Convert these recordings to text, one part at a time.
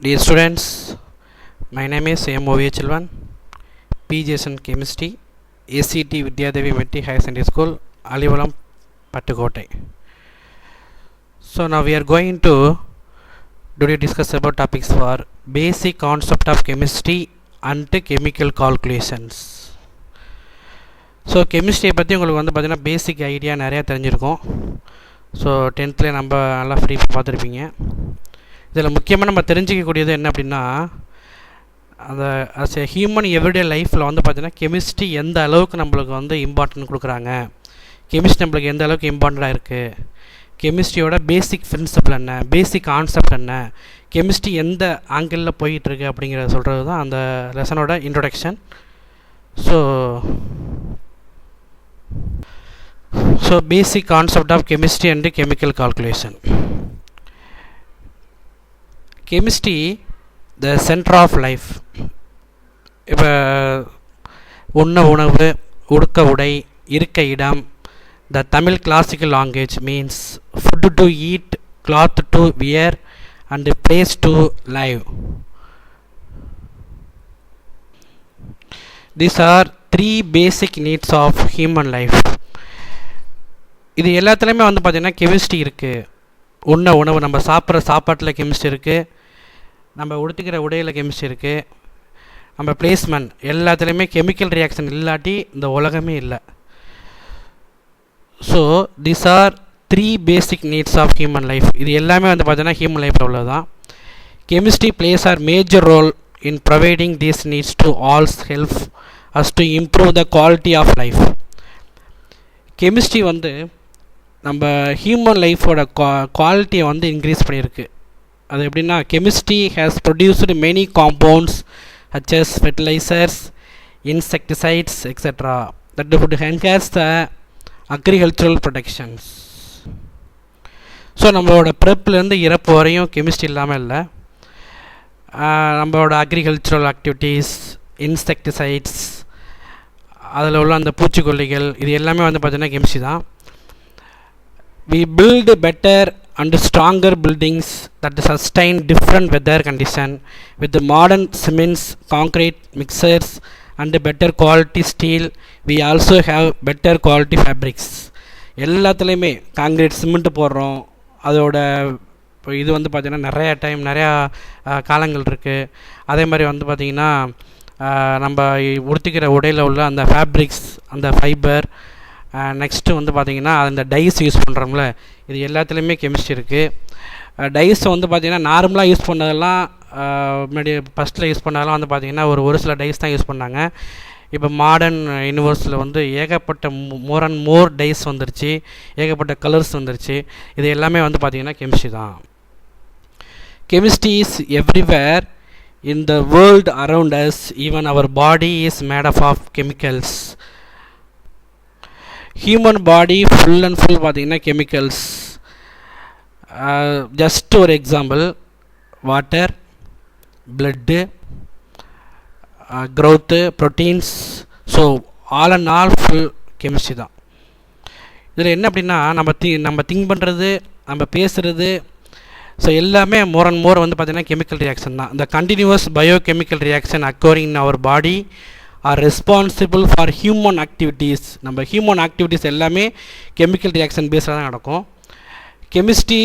Dear students, my name is M. O. V. Chelvan, PGS in Chemistry, ACT Vidyadevi Metti Higher Secondary School, Alivalam, Pattukotai. So now we are going to today discuss about topics for basic concept of chemistry and chemical calculations. So கெமிஸ்ட்ரியை பற்றி உங்களுக்கு வந்து பார்த்திங்கன்னா basic idea நிறையா தெரிஞ்சிருக்கும். So 10th நம்ம நல்லா free பார்த்துருப்பீங்க. இதில் முக்கியமாக நம்ம தெரிஞ்சிக்கக்கூடியது என்ன அப்படின்னா, அந்த அஸ் எ ஹியூமன் எவ்ரிடே லைஃப்பில் வந்து பார்த்திங்கன்னா கெமிஸ்ட்ரி எந்த அளவுக்கு நம்மளுக்கு வந்து இம்பார்ட்டன்ட் கொடுக்குறாங்க, கெமிஸ்ட்ரி நம்மளுக்கு எந்த அளவுக்கு இம்பார்ட்டண்ட்டாக இருக்குது, கெமிஸ்ட்ரியோட பேசிக் பிரின்சிபல் என்ன, பேசிக் கான்செப்ட் என்ன, கெமிஸ்ட்ரி எந்த ஆங்கிளில் போயிட்டுருக்கு அப்படிங்கிறத சொல்கிறது தான் அந்த லெசனோட introduction. So basic concept of chemistry and chemical calculation. Chemistry, the center of life. இப்போ உணவு, உடுக்க உடை, இருக்க இடம், the Tamil classical language means food to eat, cloth to wear and place to live. These are three basic needs of human life. இது எல்லாத்துலேயுமே வந்து பார்த்திங்கன்னா கெமிஸ்ட்ரி இருக்குது. உணவு நம்ம சாப்பிட்ற சாப்பாட்டில் கெமிஸ்ட்ரி இருக்குது, நம்ம உடுத்துக்கிற உடையில் கெமிஸ்ட்ரி இருக்குது, நம்ம பிளேஸ்மெண்ட் எல்லாத்துலேயுமே கெமிக்கல் ரியாக்ஷன் இல்லாட்டி இந்த உலகமே இல்லை. So these are three basic needs of human life. இது எல்லாமே வந்து பார்த்திங்கன்னா ஹியூமன் லைஃப்பில் உள்ளது தான். Chemistry plays are major role in providing these needs to also help us to improve the quality of life. Chemistry வந்து நம்ம ஹியூமன் லைஃபோட குவாலிட்டியை வந்து இன்க்ரீஸ் பண்ணியிருக்கு. அது எப்படின்னா, chemistry has produced many compounds such as fertilizers, insecticides, etc. that would enhance the agricultural productions. So நம்மளோட பிறப்புலேருந்து இறப்பு வரையும் கெமிஸ்ட்ரி இல்லாமல் இல்லை. நம்மளோட அக்ரிகல்ச்சுரல் ஆக்டிவிட்டீஸ், இன்செக்டிசைட்ஸ், அதில் உள்ள அந்த பூச்சிக்கொல்லிகள், இது எல்லாமே வந்து பார்த்திங்கன்னா கெமிஸ்ட்ரி தான். We build better and stronger buildings that sustain different weather condition with the modern cements, concrete mixers and better quality steel. We also have better quality fabrics. எல்லாத்துலேயுமே காங்கிரீட் சிமெண்ட் போடுறோம். அதோட இது வந்து பார்த்திங்கன்னா நிறையா காலங்கள் இருக்குது. அதே மாதிரி வந்து பார்த்திங்கன்னா நம்ம உடுத்திக்கிற உடையில் உள்ள அந்த ஃபேப்ரிக்ஸ், அந்த ஃபைபர், நெக்ஸ்ட்டு வந்து பார்த்திங்கன்னா அந்த டைஸ் யூஸ் பண்ணுறோம்ல, இது எல்லாத்துலேயுமே கெமிஸ்ட்ரி இருக்குது. டைஸை வந்து பார்த்திங்கன்னா நார்மலாக யூஸ் பண்ணதெல்லாம் முன்னாடி ஃபஸ்ட்டில் யூஸ் பண்ணதெல்லாம் வந்து பார்த்திங்கன்னா ஒரு சில டைஸ் தான் யூஸ் பண்ணாங்க. இப்போ மாடர்ன் யூனிவர்ஸில் வந்து ஏகப்பட்ட மோர் அண்ட் மோர் டைஸ் வந்துருச்சு, ஏகப்பட்ட கலர்ஸ் வந்துருச்சு. இது எல்லாமே வந்து பார்த்திங்கன்னா கெமிஸ்ட்ரி தான். Chemistry is everywhere in the world around us. Even our body is made up of chemicals. Human body full and full பார்த்திங்கன்னா கெமிக்கல்ஸ். ஜஸ்ட் ஒரு example, water, blood, growth, proteins. So all and all full chemistry தான். இதில் என்ன அப்படின்னா, நம்ம think பண்ணுறது, நம்ம பேசுகிறது, ஸோ எல்லாமே மோர் அண்ட் மோர் வந்து பார்த்திங்கன்னா கெமிக்கல் ரியாக்ஷன் தான். இந்த continuous biochemical reaction according in our body are responsible for human activities. நம்ம ஹியூமன் ஆக்டிவிட்டீஸ் எல்லாமே கெமிக்கல் ரியாக்ஷன் பேஸில் தான் நடக்கும். Chemistry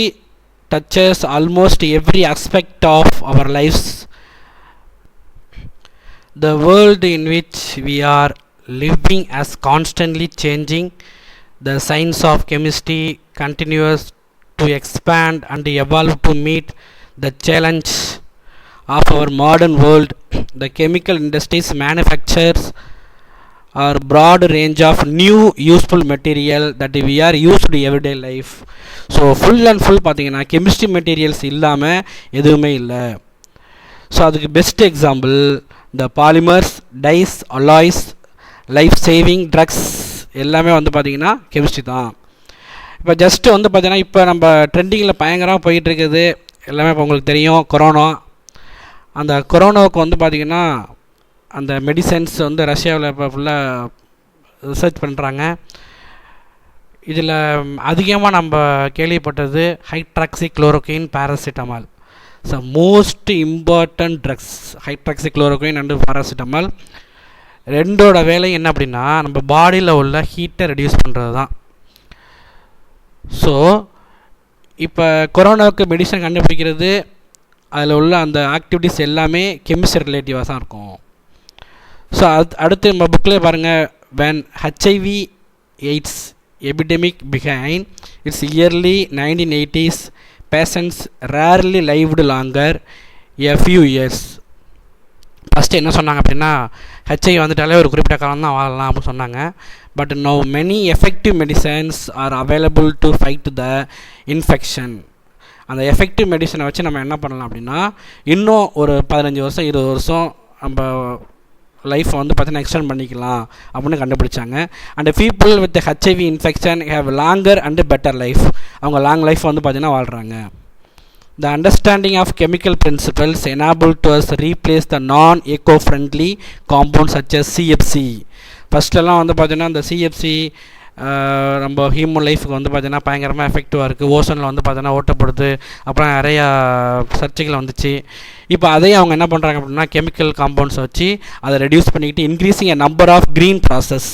touches almost every aspect of our lifes. The world in which we are living is constantly changing. The science of chemistry continues to expand and evolve to meet the challenge of our modern world. The chemical industries manufactures a broad range of new useful material that we are used in everyday life. So full and full பார்த்தீங்கன்னா chemistry materials இல்லாமல் எதுவுமே இல்லை. So அதுக்கு best example இந்த polymers, dyes, alloys, life saving drugs எல்லாமே வந்து பார்த்திங்கன்னா chemistry தான். இப்போ ஜஸ்ட்டு வந்து பார்த்திங்கன்னா இப்போ நம்ம ட்ரெண்டிங்கில் பயங்கரமாக போயிட்டுருக்குது எல்லாமே. இப்போ உங்களுக்கு தெரியும் கொரோனா. அந்த கொரோனாவுக்கு வந்து பார்த்திங்கன்னா அந்த மெடிசன்ஸ் வந்து ரஷ்யாவில் இப்போ ஃபுல்லாக ரிசர்ச் பண்ணுறாங்க. இதில் அதிகமாக நம்ம கேள்விப்பட்டது hydroxy chloroquine, paracetamol. So most important drugs hydroxychloroquine and paracetamol. ரெண்டோட வேலை என்ன அப்படின்னா நம்ம பாடியில் உள்ள ஹீட்டை ரெடியூஸ் பண்ணுறது தான். ஸோ இப்போ கொரோனாவுக்கு மெடிசன் கண்டுபிடிக்கிறது அதில் உள்ள அந்த ஆக்டிவிட்டீஸ் எல்லாமே கெமிஸ்ட்ரி ரிலேட்டிவாக தான் இருக்கும். ஸோ அடுத்து நம்ம புக்கில் பாருங்கள், when HIV AIDS epidemic began its early 1980s, patients rarely lived longer a few years. First என்ன சொன்னாங்க அப்படின்னா HIV வந்துட்டாலே ஒரு குறிப்பிட்ட காலம் தான் வாழலாம் அப்படின்னு சொன்னாங்க. But now many effective medicines are available to fight the infection. அந்த எஃபெக்டிவ் மெடிசனை வச்சு நம்ம என்ன பண்ணலாம் அப்படின்னா இன்னும் ஒரு 15 வருஷம் 20 வருஷம் நம்ம லைஃப்பை வந்து பார்த்தீங்கன்னா எக்ஸ்டெண்ட் பண்ணிக்கலாம் அப்படின்னு கண்டுபிடிச்சாங்க. And people with HIV infection have longer and better life. அவங்க லாங் லைஃப் வந்து பார்த்தீங்கன்னா வாழ்கிறாங்க. The understanding of chemical principles enable to us replace the non-eco-friendly compounds such as CFC. ஃபஸ்ட்டெல்லாம் வந்து பார்த்தீங்கன்னா இந்த CFC நம்ம ஹியூமன் லைஃபுக்கு வந்து பார்த்தீங்கன்னா பயங்கரமாக எஃபெக்டிவாக இருக்குது. ஓசனில் வந்து பார்த்தீங்கன்னா ஓட்டப்படுது, அப்புறம் நிறையா சர்ச்சைகள் வந்துச்சு. இப்போ அதையும் அவங்க என்ன பண்ணுறாங்க அப்படின்னா கெமிக்கல் காம்பவுண்ட்ஸ் வச்சு அதை ரெடியூஸ் பண்ணிக்கிட்டு increasing a number of green process.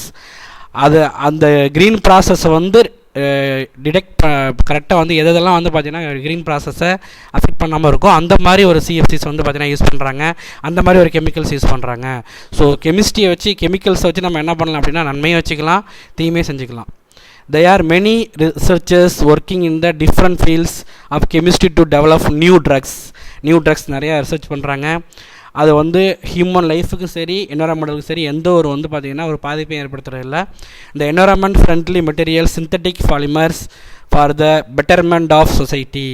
அது அந்த க்ரீன் ப்ராசஸை வந்து டிடெக்ட் கரெக்டாக வந்து எதெல்லாம் வந்து பார்த்திங்கன்னா க்ரீன் ப்ராசஸை அஃபெக்ட் பண்ணாமல் இருக்கும் அந்த மாதிரி ஒரு CFCs வந்து பார்த்திங்கன்னா யூஸ் பண்ணுறாங்க, அந்த மாதிரி ஒரு கெமிக்கல்ஸ் யூஸ் பண்ணுறாங்க. ஸோ கெமிஸ்ட்ரியை வச்சு கெமிக்கல்ஸை வச்சு நம்ம என்ன பண்ணலாம் அப்படின்னா நன்மையும் வச்சுக்கலாம் தீமையும் செஞ்சுக்கலாம். There are many researchers working in the different fields of chemistry to develop new drugs. நிறையா ரிசர்ச் பண்ணுறாங்க. அது வந்து ஹியூமன் லைஃபுக்கும் சரி என்வரான்மெண்டலுக்கும் சரி எந்த ஒரு வந்து பார்த்திங்கன்னா ஒரு பாதிப்பையும் ஏற்படுத்துறதில்லை. இந்த environment friendly material synthetic polymers for the betterment of society.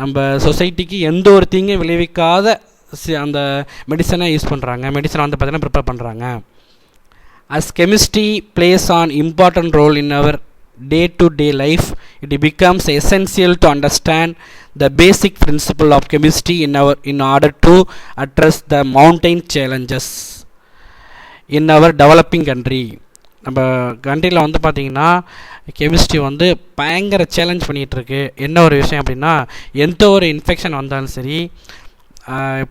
நம்ம சொசைட்டிக்கு எந்த ஒரு தீங்கும் விளைவிக்காத அந்த மெடிசனை யூஸ் பண்ணுறாங்க, மெடிசனை வந்து பார்த்திங்கன்னா ப்ரிப்பேர் பண்ணுறாங்க. As chemistry plays an important role in our day-to-day life, it becomes essential to understand the basic principle of chemistry in order to address the mountain challenges in our developing country. நம்ம கண்ட்ரியில் வந்து பார்த்திங்கன்னா chemistry வந்து பயங்கர challenge பண்ணிகிட்ருக்கு. என்ன ஒரு விஷயம் அப்படின்னா எந்த ஒரு இன்ஃபெக்ஷன் வந்தாலும் சரி,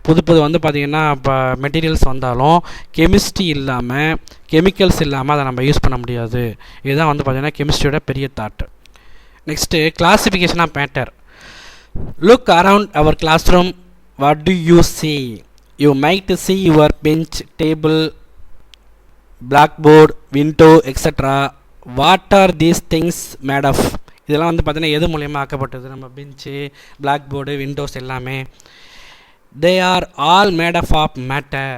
புது வந்து பார்த்திங்கன்னா இப்போ மெட்டீரியல்ஸ் வந்தாலும் கெமிஸ்ட்ரி இல்லாமல் கெமிக்கல்ஸ் இல்லாமல் அதை நம்ம யூஸ் பண்ண முடியாது. இதுதான் வந்து பார்த்திங்கன்னா கெமிஸ்ட்ரியோட பெரிய thought. Next classification of matter. Look around our classroom. What do you see? You might see your bench, table, blackboard, window, etc. What are these things made of? இதெல்லாம் வந்து பார்த்திங்கன்னா எது மூலியமாக ஆக்கப்பட்டது? நம்ம பெஞ்சு, பிளாக்போர்டு, விண்டோஸ் எல்லாமே. They are all made up of matter.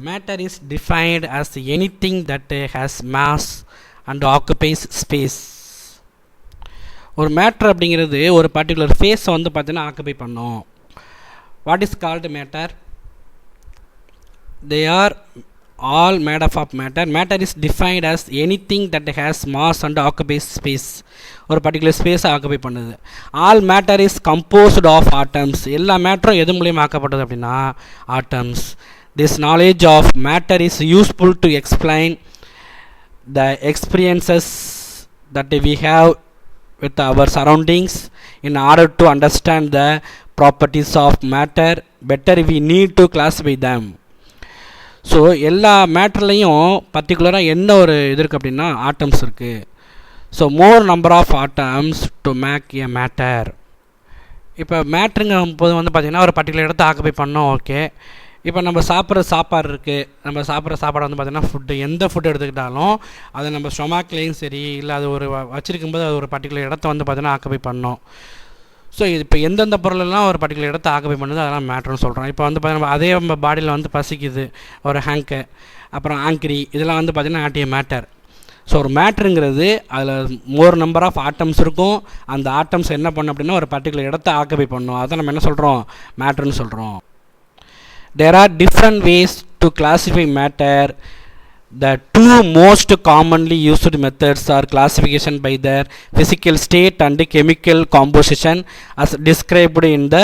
Matter is defined as anything that has mass and occupies space. ஒரு matter அப்படிங்கிறது ஒரு பர்டிகுலர் ஃபேஸை வந்து பார்த்தீங்கன்னா ஆக்குபை பண்ணும். What is called matter? They are all made up of matter. Matter is defined as anything that has mass and occupies space. ஒரு particular ஸ்பேஸை occupy பண்ணுது. All matter is composed of atoms. எல்லா மேட்டரும் எது மூலியமாக ஆக்கப்பட்டது அப்படின்னா atoms. This knowledge of matter is useful to explain the experiences that we have with our surroundings. In order to understand the properties of matter better, we need to classify them. So எல்லா மேட்டர்லையும் பர்டிகுலராக என்ன ஒரு இது இருக்குது அப்படின்னா atoms இருக்குது. So more number of atoms to make a matter. இப்போ மேட்ருங்கும் போது வந்து பார்த்திங்கன்னா ஒரு பர்டிகுலர் இடத்த ஆக்குபை பண்ணோம். ஓகே, இப்போ நம்ம சாப்பிட்ற சாப்பாடு இருக்குது. நம்ம சாப்பிட்ற சாப்பாடு வந்து பார்த்திங்கன்னா ஃபுட்டு, எந்த ஃபுட்டு எடுத்துக்கிட்டாலும் அது நம்ம ஸ்டொமாக்லேயும் சரி இல்லை அது ஒரு வச்சுருக்கும்போது அது ஒரு பர்டிகுலர் இடத்த வந்து பார்த்திங்கன்னா ஆக்குபை பண்ணோம். ஸோ இப்போ எந்தெந்த பொருளெல்லாம் ஒரு பர்டிகுலர் இடத்த ஆக்குபை பண்ணுது அதெல்லாம் மேட்ருன்னு சொல்கிறோம். இப்போ வந்து பார்த்திங்கன்னா அதே நம்ம பாடியில் வந்து பசிக்குது, ஒரு ஹேங்கு, அப்புறம் ஆங்கிரி, இதெல்லாம் வந்து பார்த்திங்கன்னா ஆட்டிய மேட்டர். ஸோ ஒரு மேட்ருங்கிறது அதில் மோர் நம்பர் ஆஃப் ஆட்டம்ஸ் இருக்கும். அந்த ஆட்டம்ஸ் என்ன பண்ணும் அப்படின்னா ஒரு பர்டிகுலர் இடத்த ஆக்குபை பண்ணும். அதை நம்ம என்ன சொல்கிறோம்? மேட்ருன்னு சொல்கிறோம். There are different ways to classify matter. The two most commonly used methods are classification by their physical state and chemical composition as described in the.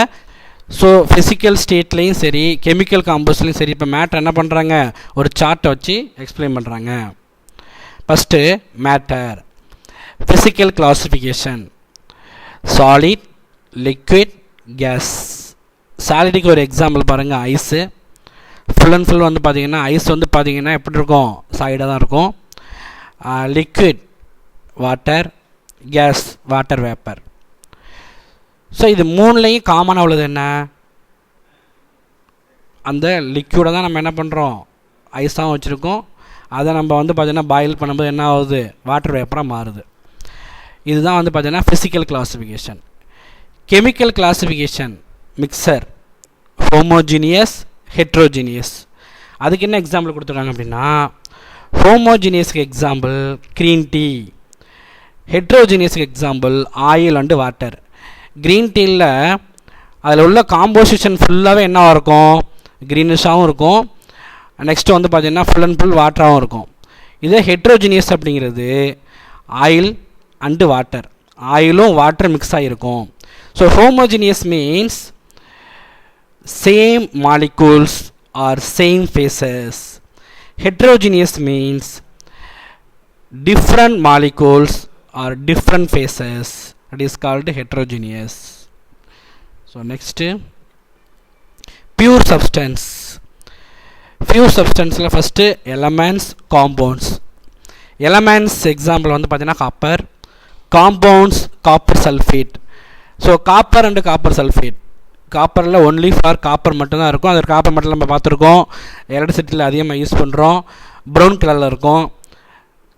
So physical ஸ்டேட்லேயும் சரி கெமிக்கல் காம்போசிஷன்லையும் சரி இப்போ மேட்டர் என்ன பண்ணுறாங்க? ஒரு சார்ட்டை வச்சு எக்ஸ்பிளைன் பண்ணுறாங்க. First matter physical classification. Solid, liquid, gas. சாலிடுக்கு ஒரு எக்ஸாம்பிள் பாருங்கள், ஐஸு. ஃபுல் அண்ட் ஃபுல் வந்து பார்த்திங்கன்னா ஐஸ் வந்து பார்த்திங்கன்னா எப்படி இருக்கும், சாலிடாக தான் இருக்கும். Liquid water, gas water vapour. So இது மூணுலேயும் காமனாக உள்ளது என்ன, அந்த லிக்விடை தான் நம்ம என்ன பண்ணுறோம், ஐஸாகவும் வச்சுருக்கோம். அதை நம்ம வந்து பார்த்திங்கன்னா பாயில் பண்ணும்போது என்ன ஆகுது, வாட்டர் வேப்பராக மாறுது. இதுதான் வந்து பார்த்திங்கன்னா physical classification. Chemical classification, mixture, homogeneous, heterogeneous. அதுக்கு என்ன எக்ஸாம்பிள் கொடுத்துருக்காங்க அப்படின்னா, ஹோமோஜீனியஸ்க்கு எக்ஸாம்பிள் க்ரீன் டீ, ஹெட்ரோஜீனியஸ்க்கு example oil and water. Green டீயில் அதில் உள்ள காம்போசிஷன் ஃபுல்லாகவே என்னவாக இருக்கும், க்ரீனிஷாகவும் இருக்கும். நெக்ஸ்ட்டு வந்து பார்த்திங்கன்னா ஃபுல் அண்ட் ஃபுல் வாட்டராகவும் இருக்கும். இதே ஹெட்ரோஜீனியஸ் அப்படிங்கிறது ஆயில் அண்டு வாட்டர், ஆயிலும் வாட்டர் மிக்ஸ் ஆகிருக்கும். So homogeneous means same molecules are same phases. Heterogeneous means different molecules or different phases. That is called heterogeneous. So next, pure substance. Pure substance la first elements, compounds. Elements example வந்து பார்த்தீங்கன்னா copper, compounds copper sulfate. So copper and copper sulfate, காப்பரில் only for copper மட்டும்தான் இருக்கும். அது copper மட்டும் நம்ம பார்த்துருக்கோம், எலக்ட்ரிசிட்டியில் அதிகமாக யூஸ் பண்ணுறோம், ப்ரௌன் கலரில் இருக்கும்.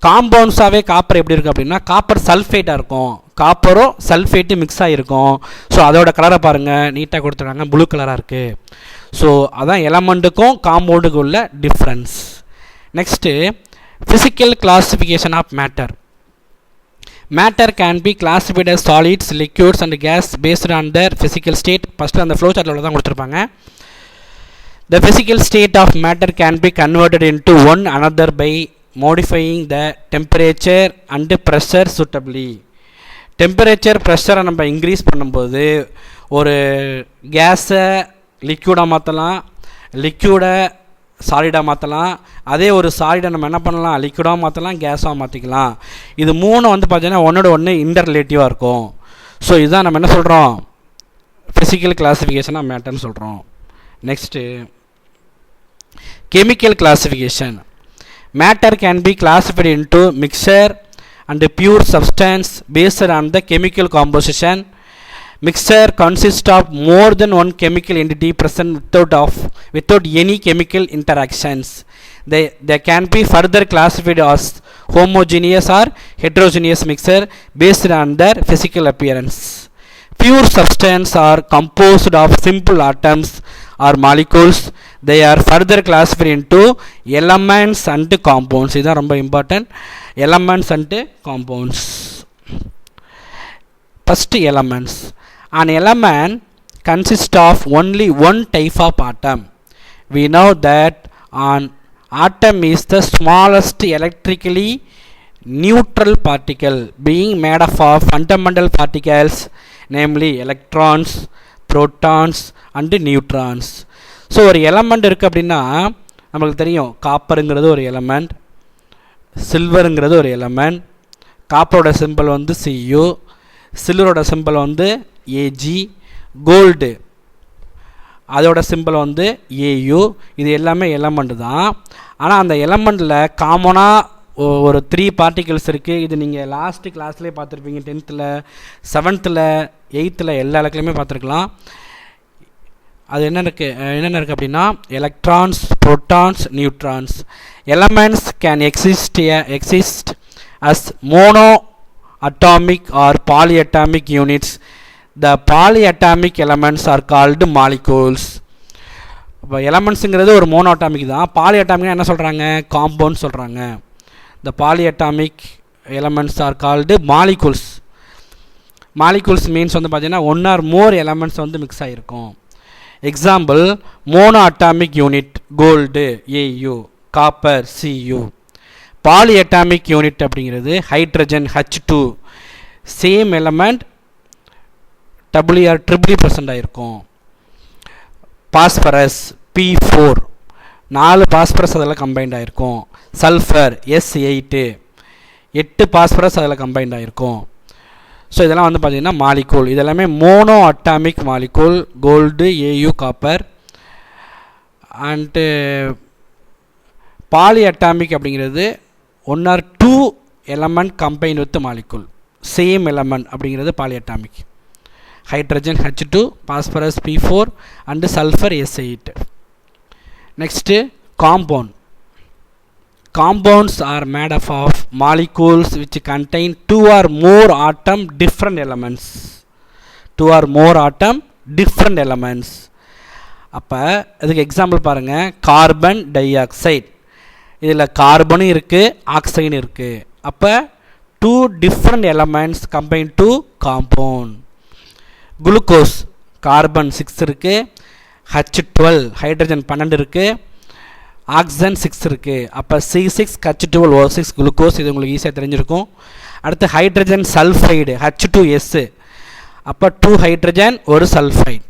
காம்பவுண்ட்ஸாகவே காப்பர் எப்படி இருக்குது அப்படின்னா காப்பர் சல்ஃபேட்டாக இருக்கும், காப்பரும் சல்ஃபேட்டு மிக்ஸ் ஆகிருக்கும். ஸோ அதோட கலரை பாருங்கள், நீட்டாக கொடுத்துருக்காங்க, ப்ளூ கலராக இருக்குது. ஸோ அதான் எலமெண்ட்டுக்கும் காம்பவுண்டுக்கும் உள்ள difference. Next physical classification of matter. Matter can be classified as solids, liquids and gas based on their physical state. First அந்த ஃப்ளோ சார்ட்டில் தான் கொடுத்துருப்பாங்க. The physical state of matter can be converted into one another by modifying the temperature and pressure suitably. Temperature ப்ரெஷரை நம்ம increase பண்ணும்போது ஒரு கேஸை லிக்யூடாக மாற்றலாம், லிக்யூடை சாலிடாக மாற்றலாம். அதே ஒரு சாலிடை நம்ம என்ன பண்ணலாம், லிக்விடாக மாற்றலாம், கேஸாக மாற்றிக்கலாம். இது மூணு வந்து பார்த்திங்கன்னா ஒன்றோட ஒன்று இன்டர் ரிலேட்டிவாக இருக்கும். ஸோ இதுதான் நம்ம என்ன சொல்கிறோம், ஃபிசிக்கல் கிளாஸிஃபிகேஷன் ஆஃப் மேட்டர்னு சொல்கிறோம். Next chemical classification. Matter can be classified into mixer and pure substance based on the chemical composition. Mixture consists of more than one chemical entity present without any chemical interactions. They can be further classified as homogeneous or heterogeneous mixture based on their physical appearance. Pure substance are composed of simple atoms or molecules. They are further classified into elements and compounds. This is very important. Elements and compounds. First, elements. An element consists of only one type of atom. We know that an atom is the smallest electrically neutral particle being made up of fundamental particles, namely electrons, protons and neutrons. So ஒரு element இருக்குது அப்படின்னா நம்மளுக்கு தெரியும், காப்பருங்கிறது ஒரு element, சில்வருங்கிறது ஒரு element. காப்பரோட simple வந்து Cu, சில்வரோட simple வந்து Ag, gold அதோட சிம்பிள் வந்து Au. இது எல்லாமே எலமெண்ட் தான். ஆனால் அந்த எலமெண்ட்டில் காமனாக ஒரு 3 பார்ட்டிகல்ஸ் இருக்குது. இது நீங்கள் லாஸ்ட்டு கிளாஸ்லேயே பார்த்துருப்பீங்க, 10th, 7th, 8th எல்லா இடத்துலையுமே பார்த்துருக்கலாம். அது என்னென்ன இருக்குது அப்படின்னா electrons, protons, neutrons. Elements can exist as mono atomic or polyatomic units. The polyatomic elements are called molecules. இப்போ எலமெண்ட்ஸுங்கிறது ஒரு மோனோட்டாமிக் தான். பாலிஅட்டாமிக்னா என்ன சொல்கிறாங்க, காம்பவுண்ட் சொல்கிறாங்க. The polyatomic elements are called molecules. Molecules means வந்து பார்த்தீங்கன்னா 1 or more elements வந்து mix ஆகிருக்கும். Example mono atomic unit gold Au, copper Cu. Polyatomic unit அப்படிங்கிறது hydrogen H2, same element WR triply present ஆகிருக்கும். பாஸ்பரஸ் P4, 4 பாஸ்பரஸ் அதில் combined ஆகிருக்கும். Sulphur S8, 8 phosphorus அதில் combined ஆகிருக்கும். ஸோ இதெல்லாம் வந்து பார்த்திங்கன்னா மாலிகூல். இதெல்லாமே mono atomic molecule. Gold, A U, copper. And poly atomic அப்படிங்கிறது 1 or 2 element combine with molecule. Same element அப்படிங்கிறது poly atomic. Hydrogen H2, phosphorus P4 and sulphur S8. Next compound. Compounds are made up of molecules which contain 2 or more atom different elements. 2 or more atom different elements. அப்போ இதுக்கு example பாருங்கள். Carbon di oxide. இதில் கார்பனும் இருக்குது, ஆக்சைடும் இருக்குது. அப்போ 2 different elements combine to compound. Glucose carbon 6 இருக்குது, H12 hydrogen 12 இருக்குது, oxygen 6 இருக்குது. அப்போ C6H12O6 குளுக்கோஸ். இது உங்களுக்கு ஈஸியாக தெரிஞ்சிருக்கும். அடுத்து ஹைட்ரஜன் சல்ஃபைடு H2S. அப்போ 2 hydrogen 1 sulphide.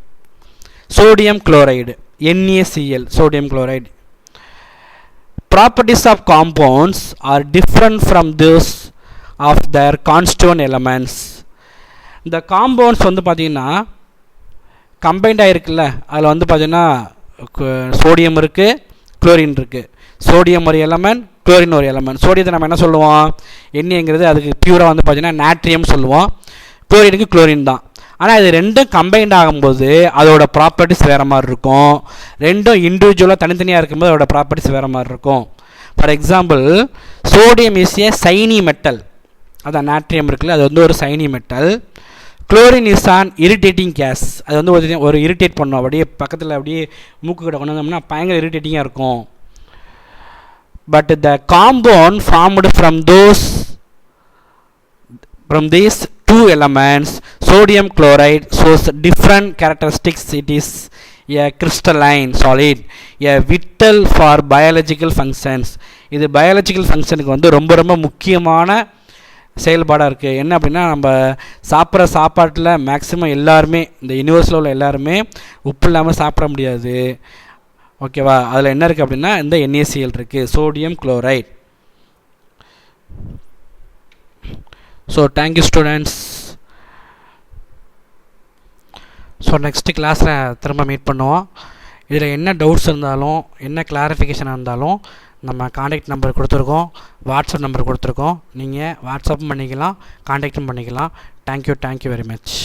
Sodium chloride NaCl sodium chloride. Properties of compounds are different from those of their constituent elements. இந்த காம்பவுண்ட்ஸ் வந்து பார்த்திங்கன்னா கம்பைண்ட் ஆகிருக்குல்ல, அதில் வந்து பார்த்திங்கன்னா சோடியம் இருக்குது, குளோரின் இருக்குது. சோடியம் ஒரு எலமெண்ட், குளோரின் ஒரு எலமெண்ட். சோடியத்தை நம்ம என்ன சொல்லுவோம், எண்ணெய்ங்கிறது அதுக்கு பியூராக வந்து பார்த்திங்கன்னா நாட்ரியம் சொல்லுவோம். குளோரினுக்கு குளோரின் தான். ஆனால் இது ரெண்டும் கம்பைண்ட் ஆகும்போது அதோட ப்ராப்பர்ட்டிஸ் வேறு மாதிரி இருக்கும். ரெண்டும் இண்டிவிஜுவலாக தனித்தனியாக இருக்கும்போது அதோட ப்ராப்பர்ட்டிஸ் வேறு மாதிரி இருக்கும். For example, sodium is a shiny metal. அதான் நாட்ரியம் இருக்குல்ல, அது வந்து ஒரு shiny metal. Chlorine is an irritating gas. அது வந்து ஒரு இரிட்டேட் பண்ணும். அப்படியே பக்கத்தில் அப்படியே மூக்கு கிட்ட கொண்டு வந்தோம்னா பயங்கர இரிட்டேட்டிங்காக இருக்கும். But the compound formed from these 2 elements, sodium chloride shows different characteristics. It is a crystalline solid, a vital for biological functions. இது பயாலஜிக்கல் ஃபங்க்ஷனுக்கு வந்து ரொம்ப ரொம்ப முக்கியமான செயல்பாடாக இருக்குது. என்ன அப்படின்னா, நம்ம சாப்பிட்ற சாப்பாட்டில் மேக்ஸிமம் எல்லாருமே, இந்த யூனிவர்ஸில் உள்ள எல்லாருமே உப்பு இல்லாமல் சாப்பிட முடியாது. ஓகேவா? அதில் என்ன இருக்குது அப்படின்னா இந்த NaCl இருக்குது, sodium chloride. So thank you students. So next கிளாஸில் திரும்ப மீட் பண்ணுவோம். இதில் என்ன டவுட்ஸ் இருந்தாலும், என்ன கிளாரிஃபிகேஷன் இருந்தாலும் நம்ம காண்டாக்ட் நம்பர் கொடுத்துருக்கோம், வாட்ஸ்அப் நம்பர் கொடுத்துருக்கோம். நீங்கள் வாட்ஸ்அப்பும் பண்ணிக்கலாம், காண்டாக்டும் பண்ணிக்கலாம். Thank you very much.